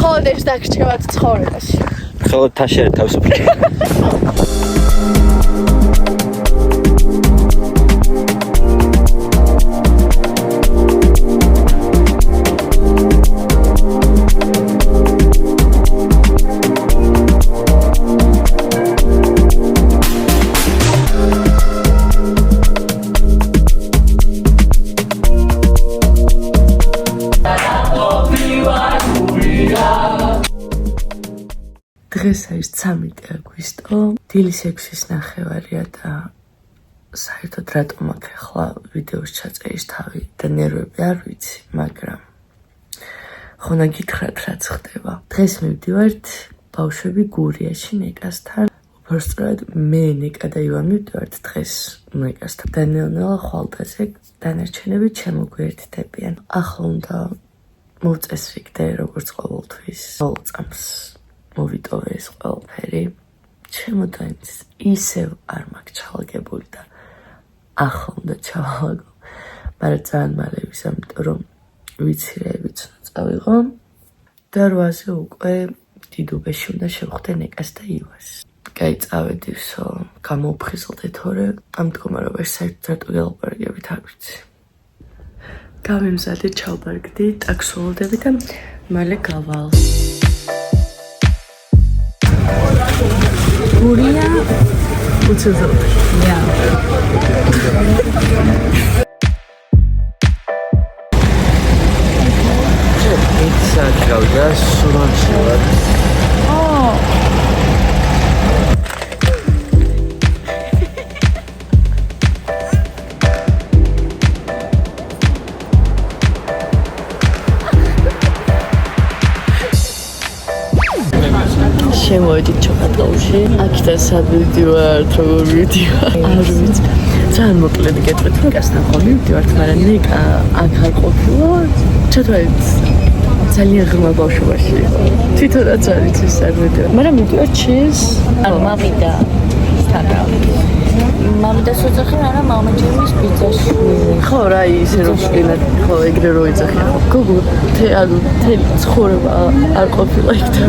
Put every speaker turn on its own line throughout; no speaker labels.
მხოლოდ ეს დაგრჩევათ ცხოვრებაში.
მხოლოდ თაშერ თავისუფლად.
დღეს არის 13 აგვისტო, დილის 6-ის ნახევარია და საერთოდ რატომ აქ ახლა ვიდეოს ჩაწერის თავი და ნერვები არ ვიცი, მაგრამ ხონა გითხრათ რაც ხდება. დღეს მივდივართ ბავშვები გურიაში ნეკასთან. უბრალოდ მე ნეკა და ივან მივდივართ დღეს ნეკასთან. და ნელ-ნელა ხვალდაზე დანარჩენები ჩემოგვიერთდებიან. ახლა უნდა მოვწესრიგდე როგორც ყოველთვის ბოლო წამს. მოვიტოვე ეს ყველაფერი. ჩემოდანიც ისევ არ მაქვს ჩალაგებული და ახლა უნდა ჩავალაგო. მაგრამ ძალიან მალე ვიზამთო რომ ვიცირეებიც უნდა წავიღო. და 8-ზე უკვე დიდუბეში უნდა შევხვდე ნეკას და ივას. კაი წავედივსო, გამოვფხიზლდე თორე ამ მდგომარეობაში საერთოდ რატო გელაპარაკებით არ ვიცი. გავიმზადე ჩავბარგდი, ტაქსულოდები და მალე გავალ. Guria, uczuł. Ja.
Pizza gałda, suroczyła.
O!
შემოვედით ჩოხატაუში, აქედან სად მივდივართ, როგორ მივდივართ, არ ვიცი. ძალიან მოკლედ გეტყვით, ნეკასთან ხომ მივდივართ, მაგრამ ნეკა აქ არ ყოფილა. ჩათვალეთ ძალიან ღრმა ბავშვობაში იყო. თვითონაც არ იცი სად მივდივართ, მაგრამ მივდივართ ჩის.
მამიდა სტარა. მამიდას უძახი, არა მამაჯერმის პიცაში.
ხო, რა ისე რომ შვილად, ხო, ეგრე რო იძახიან. გოგო, ანუ თელი ცხოვრება არ ყოფილა იქ და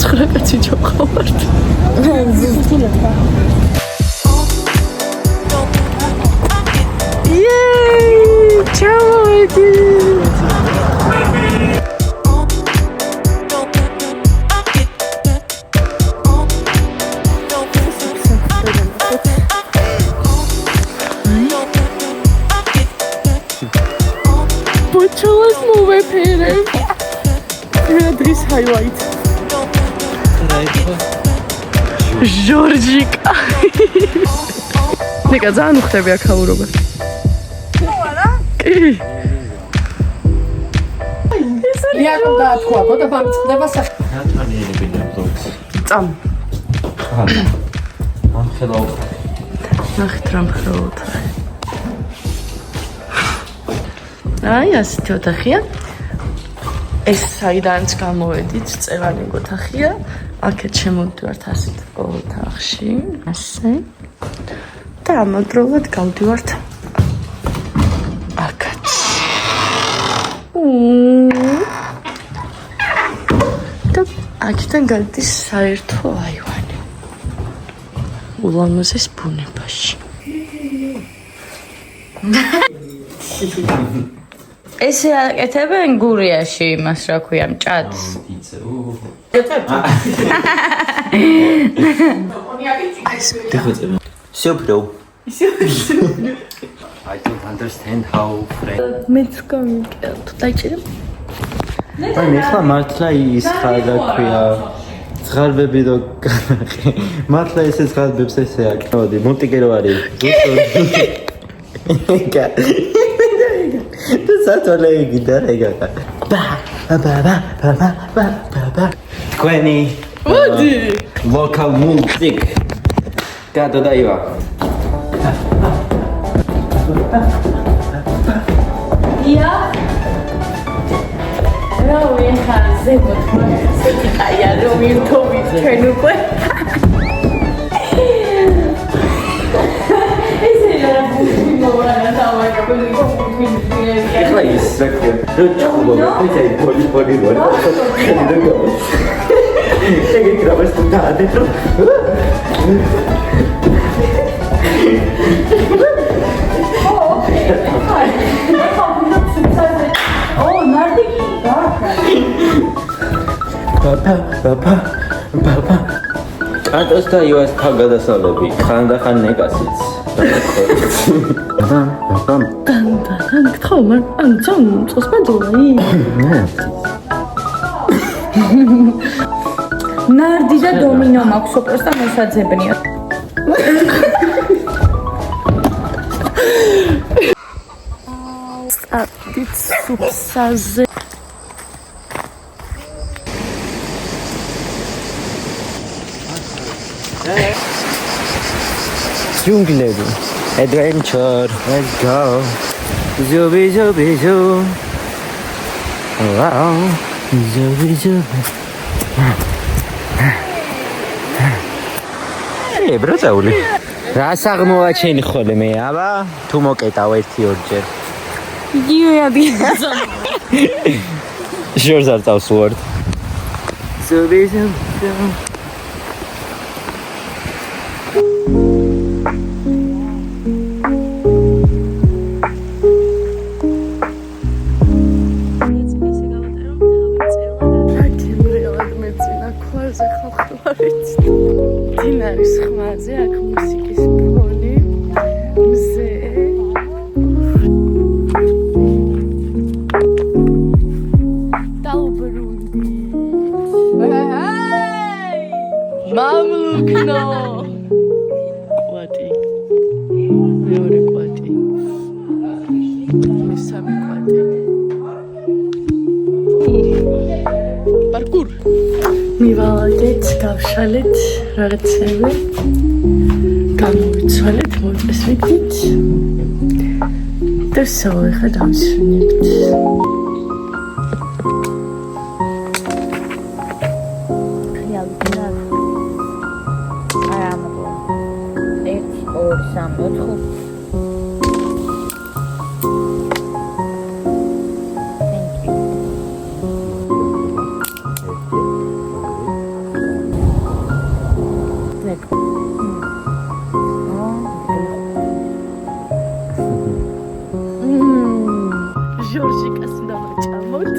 ცხრა კაცი ჩავყავართ.
ზუსტად.
Yay! ჩავედით. Почалось новое пере. Я дрис highlight. Жоржика. ნიკა ძალიან უხდები აქაურობა. კი.
იაკობ დაათქვა, გოდა ბამწყდება
ნათანიელები ნებლობს.
წამ.
ამ ხელაო.
ნახეთ რა მხრობთ. აი ასეთი ოთახია. ეს საიდანაც გამოვედით, წევანი ოთახია. აქეთ შემოვდივართ ასეთ ოთახში, ასე. და ამავდროულად გავდივართ აქაც. და აქედან გადის საერთო აივანი. ულამაზეს ბუნებაში.
ესე აკეთებენ გურიაში იმას რა ქვია მჭადს.
Super. I don't understand how French.
მეც გამიგე, თუ დაიჭირე?
აი მე ხა მართლა ის ხარ ქვია. ზღარბები რო განახე. მართლა ესე ზღარბებს ესე აკეთოდი. მონტიკერო არის. ეკა. და სათვალე გიდარეგა. ბა. თქვენი
მოდი.
local music. გადო დაივა.
ია. რა ვიხარზე მოთხოვნა. აია რო ვირთოვი ჩვენ უკვე. ესე რა ბუში მოვარა დავაკაბელი
ეხლა ის საქმე. რო ჩხუბობ, ეს აი პოლი. ეგეთ რამეს თუ დაადეთ რომ Papa. კანტოს და ივას თავგადასავლები ხანდახან ნეკასიც.
გთხოვ, ან ძონ წოს მადლობი.
ნარდი და დომინო მაქვს უბრალოდ მოსაძებნია.
სტარტით სუფსაზე.
Jungle adventure, let's go. Zubi zubi zoo. Wow, zubi zubi. Hey, ბრატაული. რა საღმოაჩენი ხოლე მე, აბა? თუ მოკეტავ ერთი ორჯერ.
იუიადი.
შორს არ წავს ვარ. Zubi zubi.
დინარის ხმაზე აქ მუსიკის ფონი მზე დაუბრუნდი მამლუკნო კვატი მეორე კვატი მესამე კვატი პარკურ მივალდეთ, გავშალეთ რაღაცები, გამოვიცვალეთ, მოწესრიგდით და სავეხა დავისვენებთ. ჟორჟიკას დავაჭამოთ.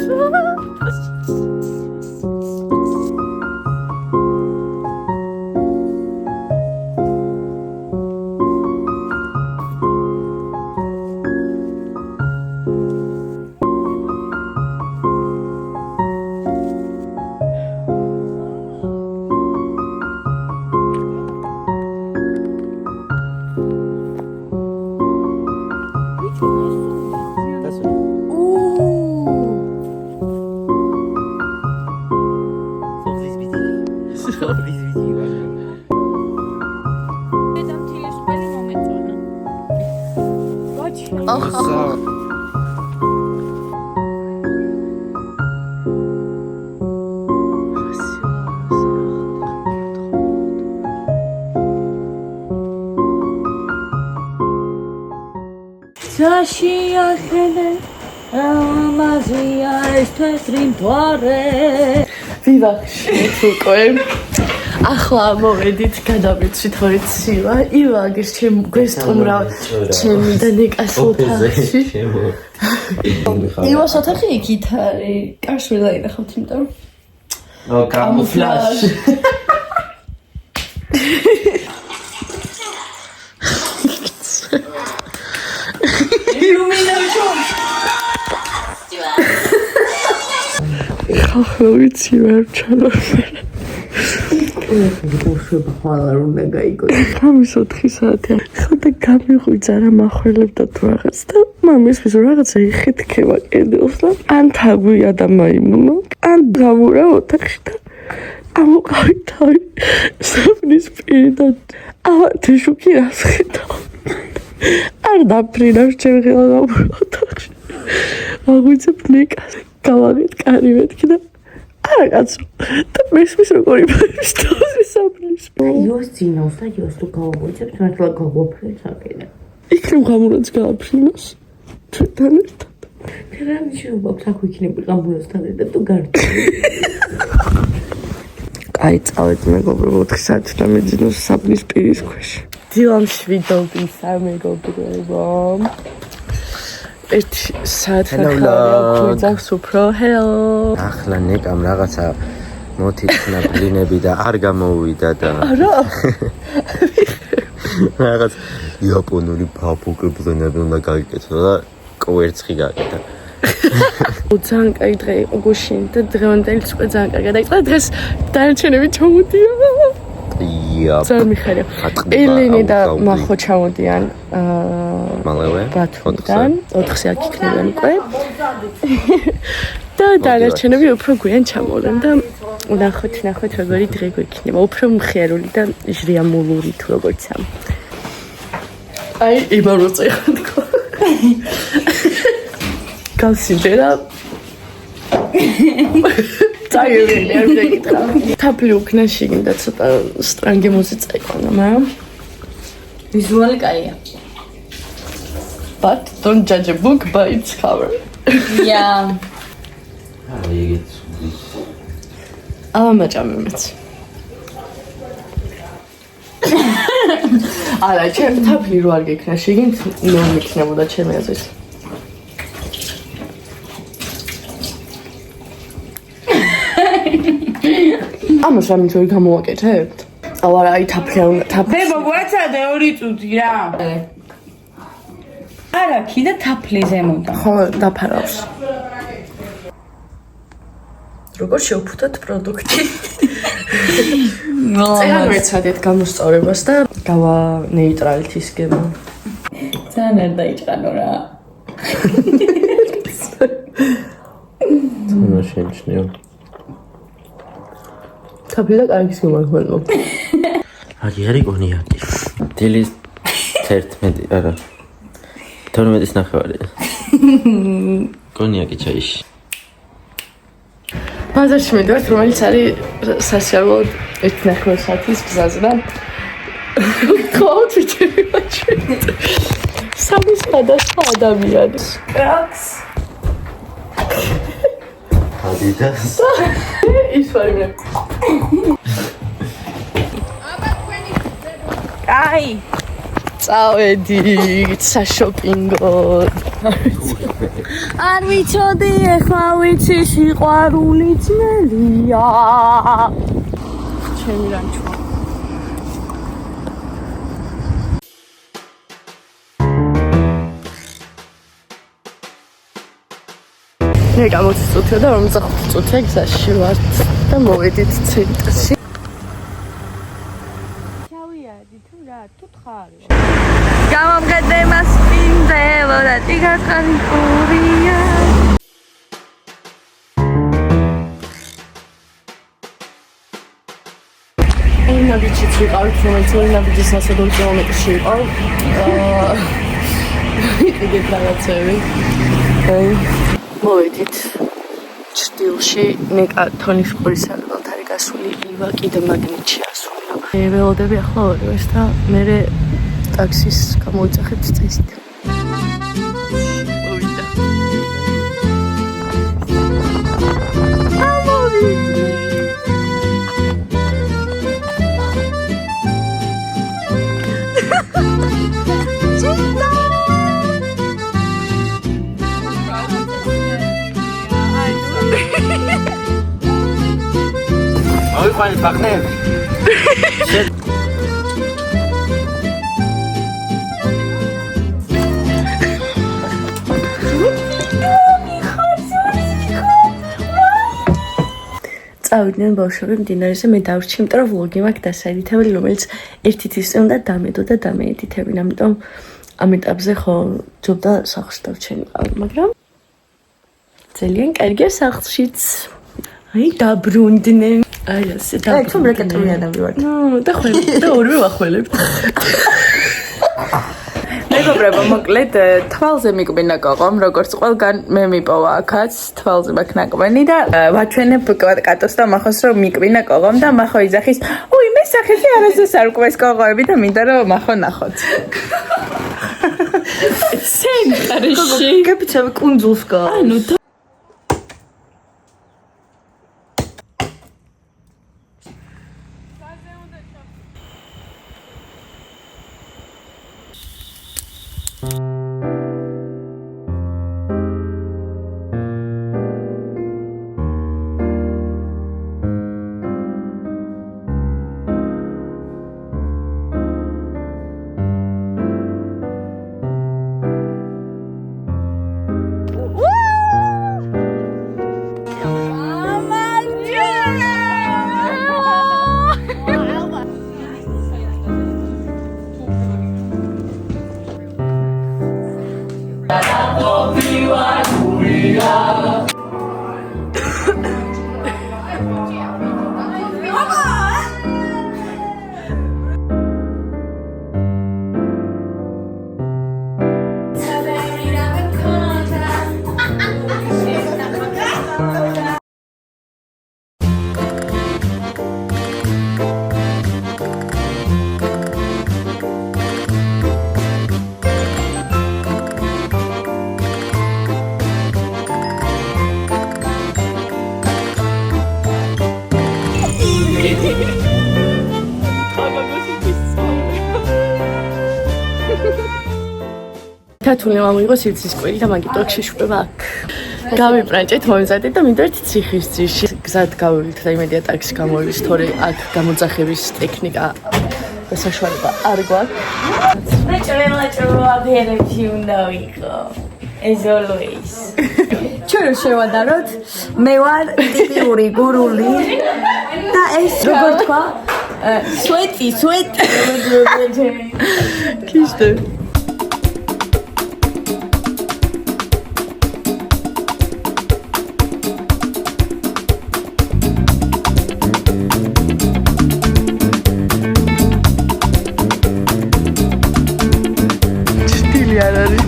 Zashiachele amazia estesrimtoare
ვივახშეთ უკვე. ახლა მოვედით, გადავიცვით ხორცილა. ივაგის ჩემ გვესტუმრა ჩემი და ნიკას ოთახში. ივას ოთახი იქით არის. კარს ვერ დაინახავთ, იმიტომ რომ კამუფლაჟი. ახლა ვიცი ვერ ჩალაფერ.
უშვება ხვალ უნდა გაიგოს.
გამის 4 საათი. ხოდა გამიღვიძა რა მახველებდა თუ რაღაც და მამისთვის რაღაცა იხეთქება კედელს და ან თაგვია და მაიმუნო, ან გამურა ოთახში და ამოყავი თავი საფნის პირიდან. ავათი შუქი რას ხედავ. არ დაფრინავს ჩემი ხელა გამურა ოთახში. აღვიძებ ნიკას. გავაგეთ კარი მეთქი და არა კაცო და მესმის როგორი ფეშტოზე საფრის
იოს ძინავს და იოს თუ გავაღვიძებ მართლა გავაფრინს აკედა
იქნებ გამურაც გააფრინოს ჩვენთან ერთად
რა მიშობა აქვს აქ იქნები გამურასთან ერთად თუ გარდა
აი წავედი მეგობრებო 4 საათი და მეძინოს საბნის პირის ქვეშ. დილამ შვიდობის მეგობრებო. 1 საათი ხარჯავს უფრო. Hello.
ახლა ნეკამ რაღაცა მოთითნა ბლინები და არ გამოუვიდა და
არა.
რაღაც იაპონური ფაფუკი ბლინები უნდა გაიგეთო და კვერცხი გააკეთა.
ძალიან კაი დღე იყო გუშინ და დღევანდელი უკვე ძალიან კარგად დაიწყო. დღეს დანარჩენები ჩამოდიან. ძალიან მიხარია. ელინი და მახო ჩამოდიან
მალევე
ბათუმიდან 4-ზე აქ იქნებიან უკვე. და დანარჩენები უფრო გვიან ჩამოვიდნენ და ნახოთ როგორი დღე გვექნება. უფრო მხიარული და ჟრიამულური თუ როგორცა. აი იმაროწე ხანქო. გავსინჯერა. წაივლი არ მეკითხა. თაფლი უკნა შიგნდა ცოტა სტრანგი მუსიკა იყო, მაგრამ
ვიზუალი კაია.
But don't judge a book by its cover.
Yeah.
მაჭამემეც. არა, ჩემ თაფლი რო არ გექნა შიგნით, ნუ მიქნებოდა ჩემი აზრით. ამას რამე ძორი გამოვაკეთებთ? აუ არა, აი თაფლი არ უნდა თაფლი.
ბაბუაცა და 2 წუთი რა. არა, კიდე თაფლი ზემოდან.
ხო, დაფარავს. როგორ შევფუთოთ პროდუქტი? ძალიან ვეცადეთ გამოსწორებას და გავა ნეიტრალით ის გემო.
ძალიან არ დაიჭყანო რა.
თუნო შენიშნიო.
თაფლი და კარგის გემარხმელო.
აგი არი კონიაკი. დილის 11 არა. 12-ის ნახევარი. კონიაკი ჩაიში.
ბაზარში მიდევართ, რომელიც არის სასიამოვნო 1.5 საათის გზაზე და ყავთ ვიჩერებაჩვით. სამი სხვადასხვა ადამიანი. კრაქს.
ადიდას.
ის ვარიმე.
აი,
წავედით საშოპინგოდ.
არ ვიცოდი, ეხლა ვიცი სიყვარული ძნელია.
ჩემი რანჩო. მე გამოციწუთია და 45 წუთია გზაში ვართ და მოვედით ცენტრში.
გამომგედე მას პინძელო და ტიგაწყალი ყურია.
ნაბიჯიც ვიყავით, რომელიც ნაბიჯის 120 კილომეტრში იყო. ეგეთ რაღაცები. მოვედით ჭრდილში, ნეკა თონიშყურის საკუთად არის გასული, ლივა კიდე მაგნიტში ასულა. ველოდები ახლა ორივეს და მე ტაქსის გამოიწახეთ წესით. მოვიდა.
აი ყაი ბახნებ.
წავიდნენ ბავშვები მდინარეზე, მე დავრჩი, იმიტომ რომ ვლოგი მაქვს დასაედითებელი, რომელიც ერთი თვის უნდა დამედო და დამეედითებინ, ამიტომ ამ ეტაპზე ხო ჯობდა სახლში დავჩენიყავ, მაგრამ ძალიან კარგია სახლშიც. აი დაბრუნდნენ. აი ასე დაბრუნდნენ.
თუ ბრეკეტურიანები ვართ.
და ხვალ და ორივე ვახველებთ.
მეგობრებო, მოკლედ თვალზე მიკბინა კოღომ, როგორც ყველგან მე მიპოვა აქაც, თვალზე მაქვს ნაკბენი და ვაჩვენებ კატოს და მახოს რომ მიკბინა კოღომ და მახო იძახის, უი მე სახეში არასდროს არ მკვეს კოღოები და მინდა რომ მახო ნახოთ.
ცენტრში.
კეპიცები კუნძულს გა.
ანუ თათული მომიღო სიცის კვირი და მაგიტო შეშვება აქ. გავიპრანჭეთ მომზადეთ და მინდორთ ციხის ძირში. გზად გავივით და იმედია ტაქსი გამოვიდეს, თორე აქ გამოძახების ტექნიკა და საშუალება არ გვაქვს.
Natural აბერებში უნდა ვიყო. As always. ჩვენ შევადაროთ. მე ვარ ტიპიური გურული და ეს როგორ თქვა? სვეტი.
Kiste. Stili არ არის.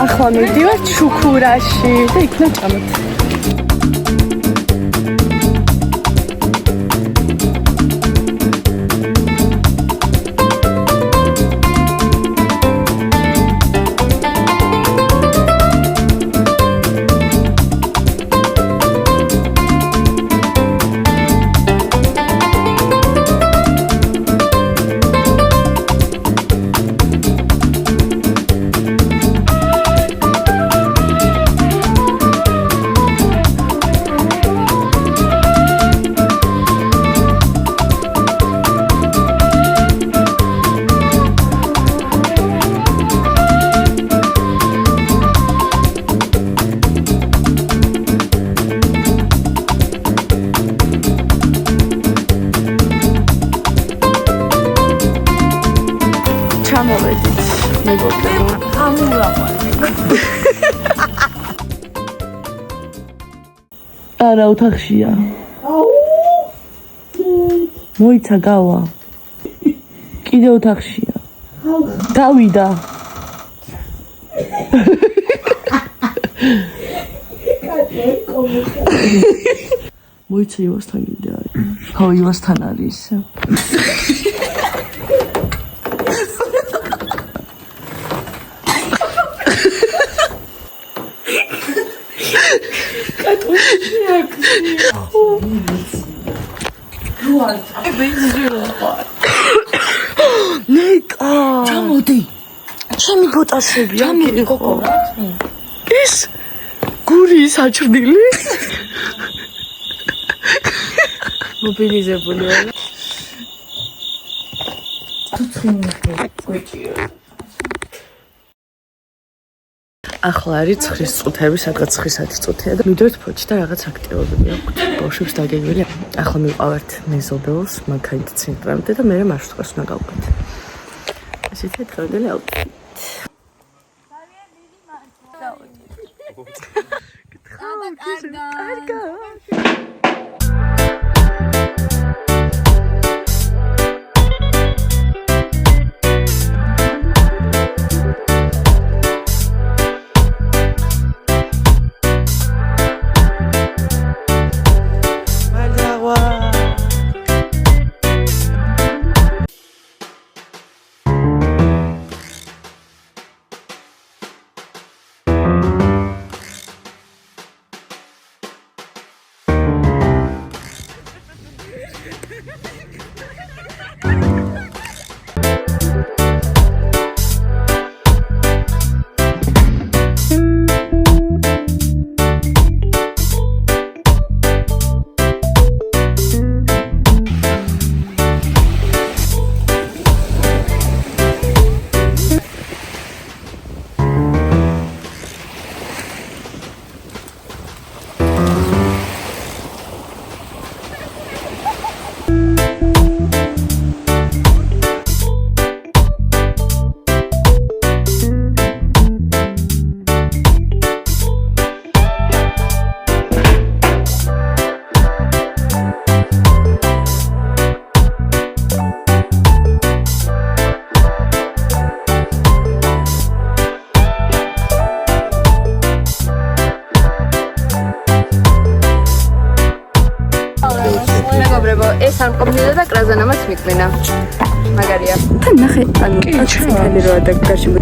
ახლა მივდივართ შუქურაში და იქნა ჭამოთ. ჩამოვედით მეგობრებო. არა ოთახშია. მოიცა გავა. კიდე ოთახშია. გავიდა. მოიცა ივასთან კიდე არის. ხო ივასთან არის. ნეკა ჩამოდი ჩემი ბოტასები ჩამოდი გოგო ის გური საჭრდილი მობილიზებული ვარ ახლა არის ცხრის წუთები, სადღაც 9 წუთია და მივდივართ ფოჩი და რაღაც აქტივობები აქვს. ბავშვებს დაგეგმილი. ახლა მივყავართ მეზობელს, მანქანით ცენტრამდე და მე მარშრუტკას უნდა გავყვეთ. ესეთი დღევანდელი აუტფიტი. კარგა.
ეს არ მყოფნიდა და კრაზანამაც მიკმენა. მაგარია.
და ნახე, ანუ წითელი როა და გარშემო.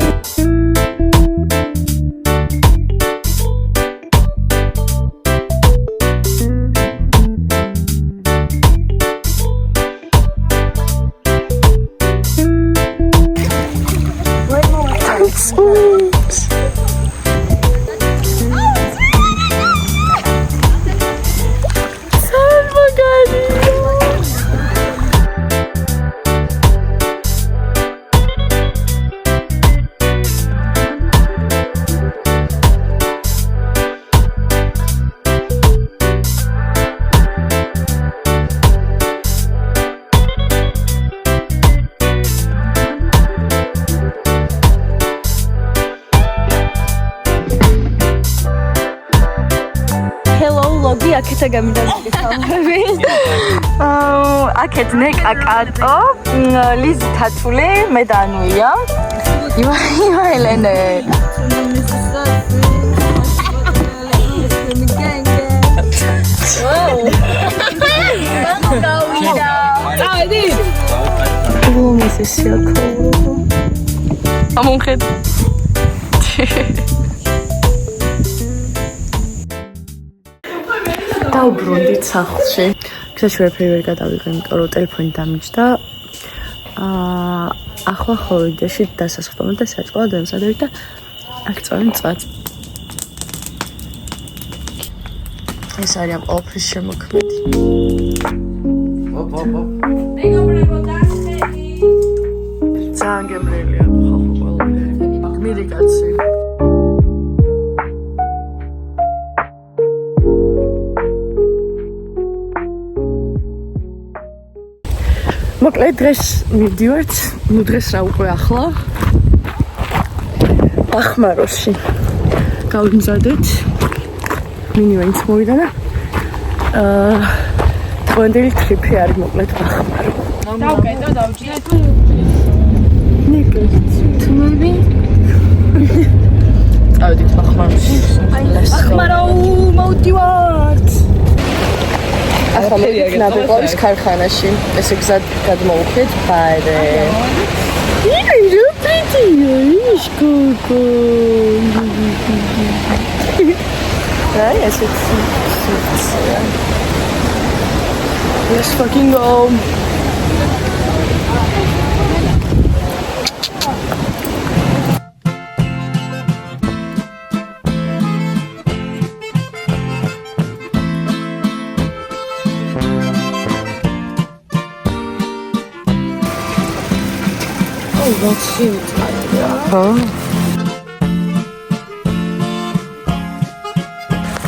აქეთა გამიდაგე ხალხები. აქეთ ნეკა კატო, ლიზი თათული, მე დანუია. ივა ელენე. წავედი. მისის შეკო. ამონხეთ. დავბრუნდით სახლში. გზაში ვერაფერი ვერ გადავიღე, იმიტომ რომ ტელეფონი დამიჯდა. ახლა ხოვიდეში დასასხდომად და საჭყლა დამსადევით და აქ წავი მწვად. ეს არის ამ ოფის შემოქმედი. ძალიან გემრიელია ხალხო ყველაფერი. გმირი კაცი. მოკლედ დღეს მივდივართ, დღეს რა უკვე ახლა ბახმაროში გავიმზადეთ მინივენიც მოვიდა და დღევანდელი ტრიპი არის მოკლედ ბახმარო. დავკეტო, დავჭიდეთ.
თმები წავედით ბახმაროში.
ბახმარო მოვდივართ.
ახლა მოვიდით ნაბეღლავის ქარხანაში. ესე გზად გადმოვუხდით ბარე. ირო პრეტია ის კოკო. აი ესეც. Let's fucking go. That's cute. Huh?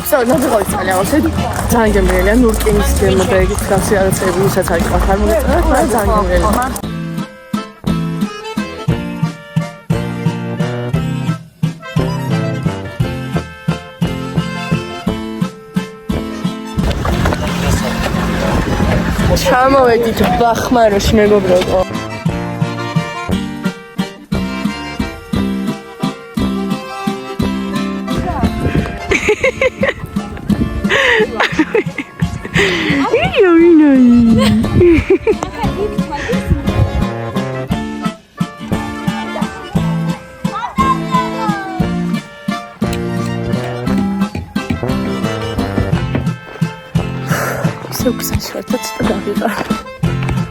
So, ნაბეღლავის წალявასეთ. ძალიან გემრიელია, ნურკინის გემო და ეგეთ გასი რაღაცები, ვისაც არ გყავთ არ მოგეწონათ, მაგრამ ძალიან გემრიელია. ჩამოვედით ბახმაროში მეგობრებო. Gzieś to co to da.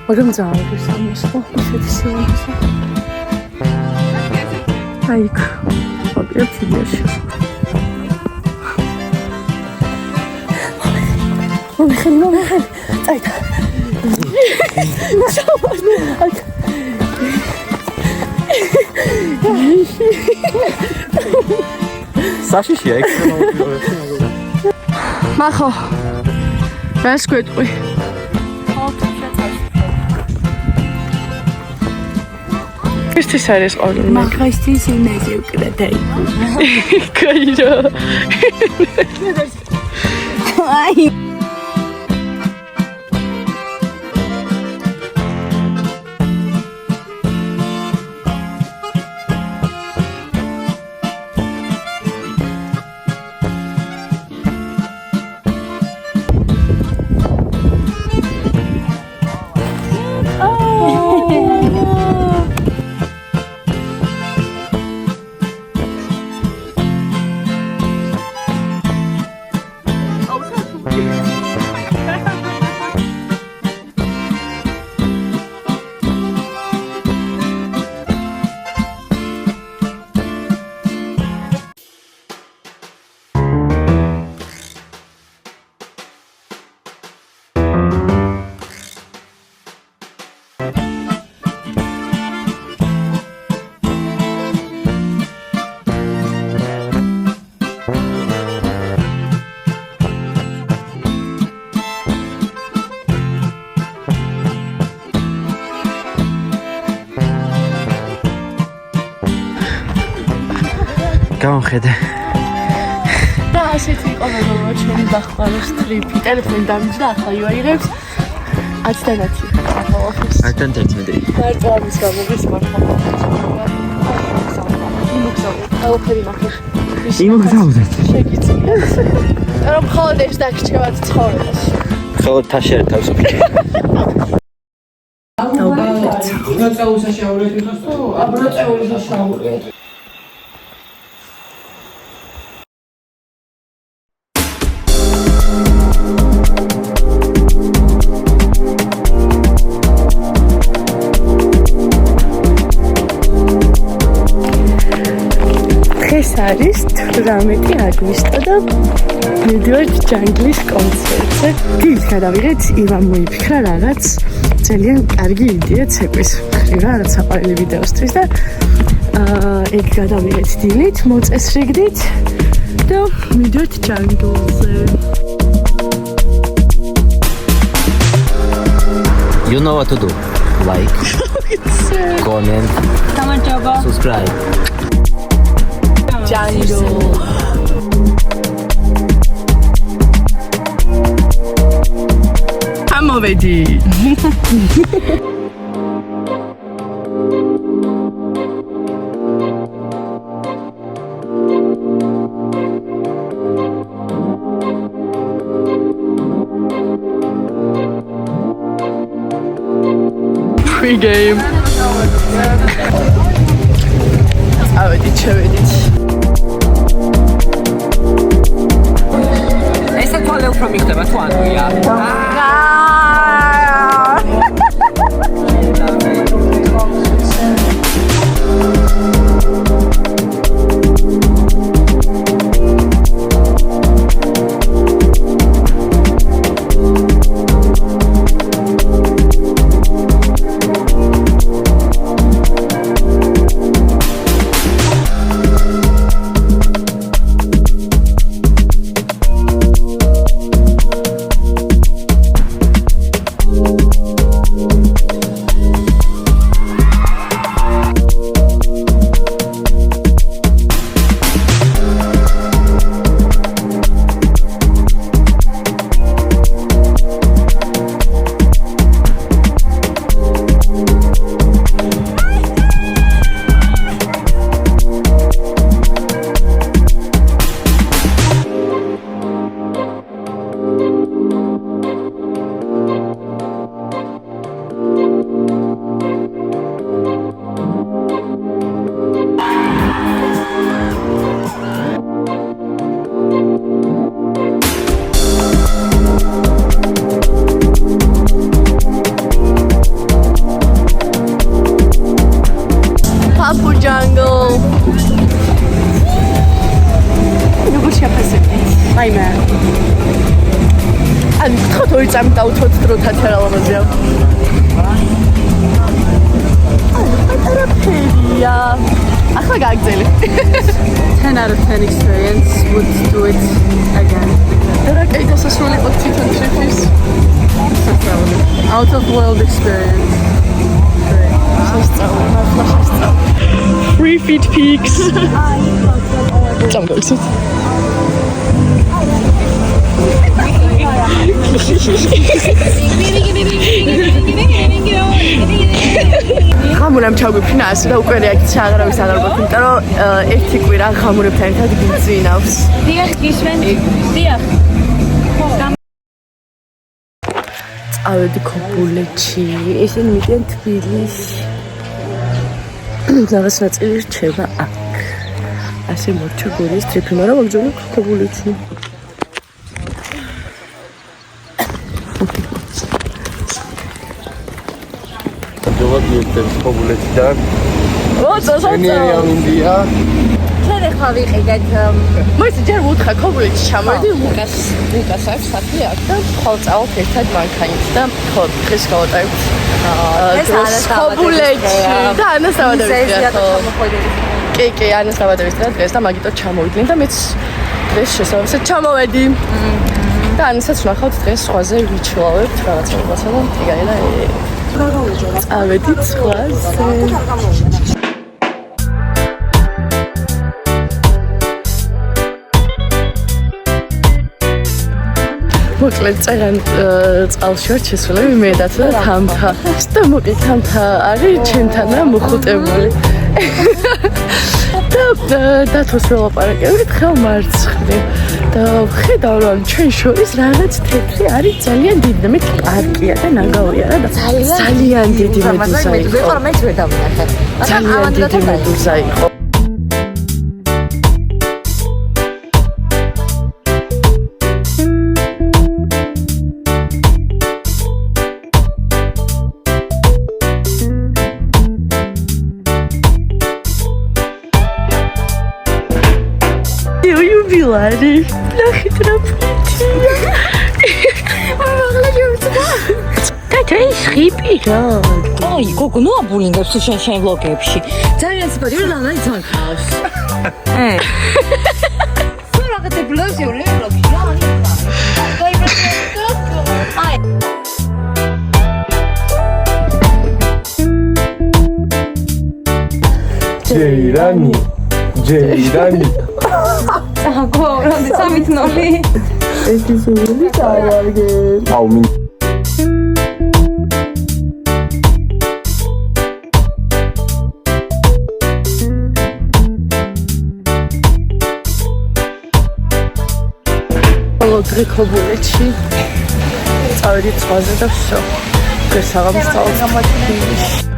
Możemy założyć sam myślę, że Ajku, obie przyjdziesz. Mamy hen. Ajka.
Sashishi, jak to
Macho. That's good. This is all.
Ma Christis in is ook dat ding.
Kairo.
Ai.
ჩამოხედე.
და ასეთი იყო მეგობრებო ჩვენი დახმაროს ტრიპი. ტელეფონი დამიჯდა ახლა ივაირებს 10-10.
აიდან 11.
მარტო ამის გამო გისმარხა. ყველაფერი ნახე.
იმოგზაუდეთ.
შეგიძლიათ. რომ მხოლოდ ეს დაგჭირებათ ცხოვრებას.
ხოლოდ თაში არ თავს ვფიქრე.
ეს არის 18 აგვისტო და მივდივართ ჯანგლის კონცერტზე. დილით გადავიღეთ, ივამ მოიფიქრა რაღაც ძალიან კარგი იდეა ცეკვის მხრივ, რაღაც საყვარელი ვიდეოსთვის და ეგ გადავიღეთ დილით, მოწესრიგდით და მივდივართ ჯანგლზე.
You know what to do. Like, comment, subscribe.
ჯანგლ. ამოვედი. Pre-game. ავედით, შევედით.
ესე თვალე უფრო მიხდება თუ ანუია.
წამი დავუთხოთ დრო თათერალობაზეა. პატარაფერია. ახლა გაგძელი.
10 out of 10 experience would do it again.
რა კაი დასასრული იყო თვითონ ტრიპის.
Out of world experience.
Free feet peaks. Jump ღამურამ ჩაგვიფრინა ასე და უკვე რეაქცია აღარავის არ აქვს, იმიტომ რომ ერთი კვირა ღამურებთან ერთად გიწვინავს.
დიახ, გისმენთ. დიახ.
წავედი ქობულეთში. ისინი მიდიან თბილისში. რაღაც ნაწილი რჩება აქ. ასე მორჩა გორის ტრიპი, მაგრამ აგზავნე ქობულეთში.
ქობულეთიდან.
ოცოცა.
ინდია.
ჩვენ ახლა ვიყიდეთ
მოიცა ჯერ ვუთხა ქობულეთში ჩამოვედი, ლუკას აქვს საფი აქ და ხოლმე წავალთ ერთად მანქანით და ხო დღეს გავატარებთ. ქობულეთში და ანას დავადებთ. კი, ანას დავადებთ დღეს და მაგიტო წამოვიდნენ და მეც დღეს შესაძლოა ჩამოვედი. და ანასაც ვნახავთ დღეს სხვაზე ვიჩლავებთ რაღაცებასა და იგაილა წავედით სხვაზე. მოკლედ წერან წყალში ვარ შესულები მე და თამთა. და მოკლედ თამთა არის ჩემთანა მოხუტებული. და დათოს ველაპარაკებით ხელ მარცხნივ. და ხედავ რომ ჩვენ შორის რაღაც თეთრი არის ძალიან დიდი და მე პარკია და ნაგავია რა და ძალიან დიდი მედუზა იყო.
ვიყო მეც ვერ დავინახე.
ძალიან დიდი მედუზა იყო. Юбилярі, ляхи трапутія. Тата ისხიპი რა.
ოი, გოგო, ნუ აბულინგებს თუ შენ ვლოგებში. ძალიან სიკვდილი და ნაიცან ხავს. სულ რაღაცა ბლოგში ვლოგში რა აი.
ჯეირანი
გოგო, რა სამითნოლი.
ეს ისული დავარგე.
აუ მინ
დღე ქობულეთში წავედი წყალზე და ვსო. დღეს აღამსწავლეთ.